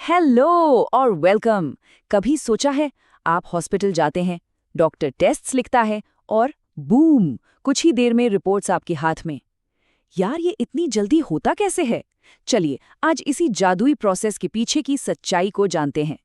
Hello और welcome. कभी सोचा है आप हॉस्पिटल जाते हैं, डॉक्टर टेस्ट्स लिखता है और बूम, कुछ ही देर में रिपोर्ट्स आपके हाथ में। यार ये इतनी जल्दी होता कैसे है? चलिए आज इसी जादुई प्रोसेस के पीछे की सच्चाई को जानते हैं।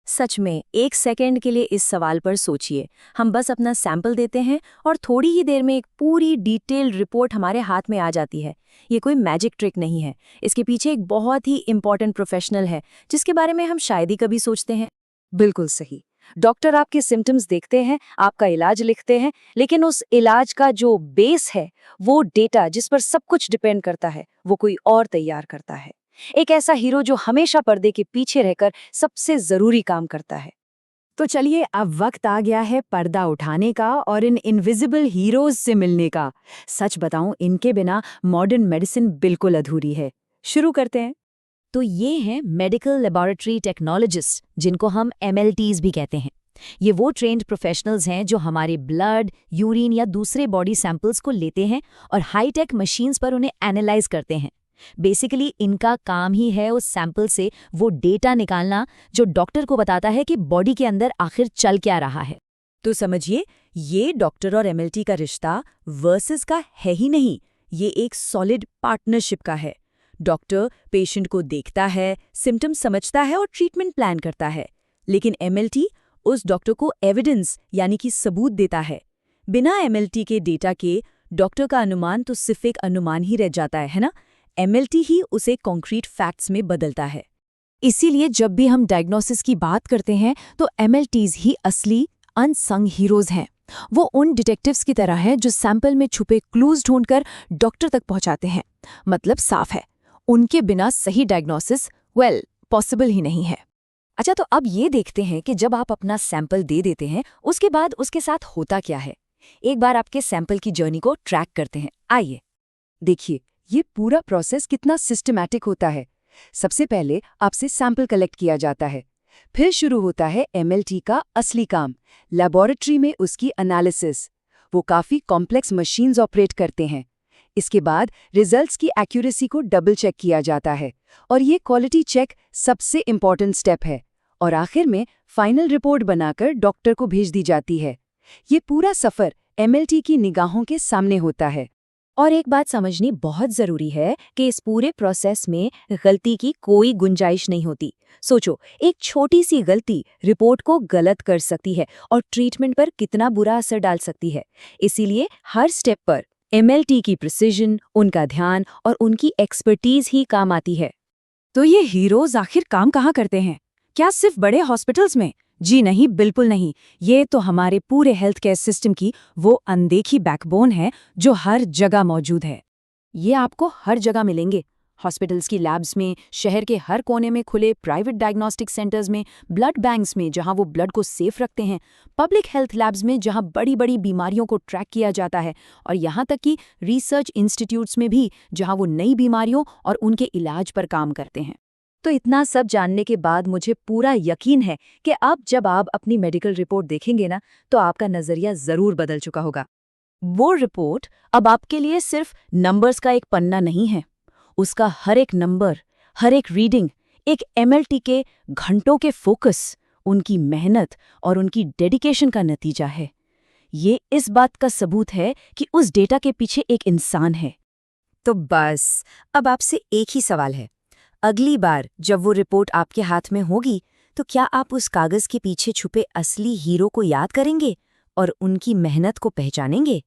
सच में एक सेकंड के लिए इस सवाल पर सोचिए। हम बस अपना सैंपल देते हैं और थोड़ी ही देर में एक पूरी डिटेल्ड रिपोर्ट हमारे हाथ में आ जाती है। ये कोई मैजिक ट्रिक नहीं है। इसके पीछे एक बहुत ही इंपॉर्टेंट प्रोफेशनल है जिसके बारे में हम शायद ही कभी सोचते हैं। बिल्कुल सही। डॉक्टर आपके सिम्टम्स देखते हैं, आपका इलाज लिखते हैं, लेकिन उस इलाज का जो बेस है, वो डेटा जिस पर सब कुछ डिपेंड करता है, वो कोई और तैयार करता है। एक ऐसा हीरो जो हमेशा पर्दे के पीछे रहकर सबसे जरूरी काम करता है। तो चलिए अब वक्त आ गया है पर्दा उठाने का और इन इनविजिबल हीरोज से मिलने का। सच बताऊं, इनके बिना मॉडर्न मेडिसिन बिल्कुल अधूरी है। शुरू करते हैं। तो ये हैं मेडिकल लेबोरेटरी टेक्नोलॉजिस्ट, जिनको हम MLTs भी कहते हैं। ये वो ट्रेन्ड प्रोफेशनल्स हैं जो हमारे ब्लड, यूरिन या दूसरे बॉडी सैंपल्स को लेते हैं और हाईटेक मशीन्स पर उन्हें एनालाइज करते हैं। बेसिकली इनका काम ही है उस सैंपल से वो डेटा निकालना जो डॉक्टर को बताता है कि बॉडी के अंदर आखिर चल क्या रहा है। तो समझिए, ये डॉक्टर और MLT का रिश्ता वर्सेस का है ही नहीं, ये एक सॉलिड पार्टनरशिप का है। डॉक्टर पेशेंट को देखता है, सिम्टम्स समझता है और ट्रीटमेंट प्लान करता है, लेकिन MLT उस डॉक्टर को एविडेंस यानी कि सबूत देता है। बिना MLT के डेटा के डॉक्टर का अनुमान तो सिर्फ एक अनुमान ही रह जाता है ना। MLT ही उसे कॉन्क्रीट फैक्ट्स में बदलता है। इसीलिए जब भी हम डायग्नोसिस की बात करते हैं तो MLTs ही असली अनसंग हीरोज हैं। वो उन डिटेक्टिव्स की तरह हैं जो सैंपल में छुपे क्लूज ढूंढकर डॉक्टर तक पहुंचाते हैं। मतलब साफ है, उनके बिना सही डायग्नोसिस पॉसिबल ही नहीं है। अच्छा, तो अब ये देखते हैं कि जब आप अपना सैंपल दे देते हैं उसके बाद उसके साथ होता क्या है। एक बार आपके सैंपल की जर्नी को ट्रैक करते हैं। आइए देखिए, ये पूरा प्रोसेस कितना सिस्टमैटिक होता है। सबसे पहले आपसे सैंपल कलेक्ट किया जाता है, फिर शुरू होता है MLT का असली काम, लेबोरेटरी में उसकी एनालिसिस। वो काफ़ी कॉम्प्लेक्स मशीन्स ऑपरेट करते हैं। इसके बाद रिजल्ट्स की एक्यूरेसी को डबल चेक किया जाता है और ये क्वालिटी चेक सबसे इम्पॉर्टेंट स्टेप है। और आखिर में फाइनल रिपोर्ट बनाकर डॉक्टर को भेज दी जाती है। ये पूरा सफ़र MLT की निगाहों के सामने होता है। और एक बात समझनी बहुत ज़रूरी है कि इस पूरे प्रोसेस में गलती की कोई गुंजाइश नहीं होती। सोचो, एक छोटी सी गलती रिपोर्ट को गलत कर सकती है और ट्रीटमेंट पर कितना बुरा असर डाल सकती है। इसीलिए हर स्टेप पर MLT की प्रिसिजन, उनका ध्यान और उनकी एक्सपर्टीज ही काम आती है। तो ये हीरोज आखिर काम कहाँ करते हैं? क्या सिर्फ बड़े हॉस्पिटल्स में? जी नहीं, बिल्कुल नहीं। ये तो हमारे पूरे हेल्थ केयर सिस्टम की वो अनदेखी बैकबोन है जो हर जगह मौजूद है। ये आपको हर जगह मिलेंगे। हॉस्पिटल्स की लैब्स में, शहर के हर कोने में खुले प्राइवेट डायग्नोस्टिक सेंटर्स में, ब्लड बैंक्स में जहां वो ब्लड को सेफ रखते हैं, पब्लिक हेल्थ लैब्स में जहां बड़ी बड़ी बीमारियों को ट्रैक किया जाता है, और यहाँ तक कि रिसर्च इंस्टीट्यूट्स में भी जहां वो नई बीमारियों और उनके इलाज पर काम करते हैं। तो इतना सब जानने के बाद मुझे पूरा यकीन है कि अब जब आप अपनी मेडिकल रिपोर्ट देखेंगे ना, तो आपका नज़रिया ज़रूर बदल चुका होगा। वो रिपोर्ट अब आपके लिए सिर्फ नंबर्स का एक पन्ना नहीं है। उसका हर एक नंबर, हर एक रीडिंग एक MLT के घंटों के फोकस, उनकी मेहनत और उनकी डेडिकेशन का नतीजा है। ये इस बात का सबूत है कि उस डेटा के पीछे एक इंसान है। तो बस अब आपसे एक ही सवाल है। अगली बार जब वो रिपोर्ट आपके हाथ में होगी, तो क्या आप उस कागज के पीछे छुपे असली हीरो को याद करेंगे और उनकी मेहनत को पहचानेंगे?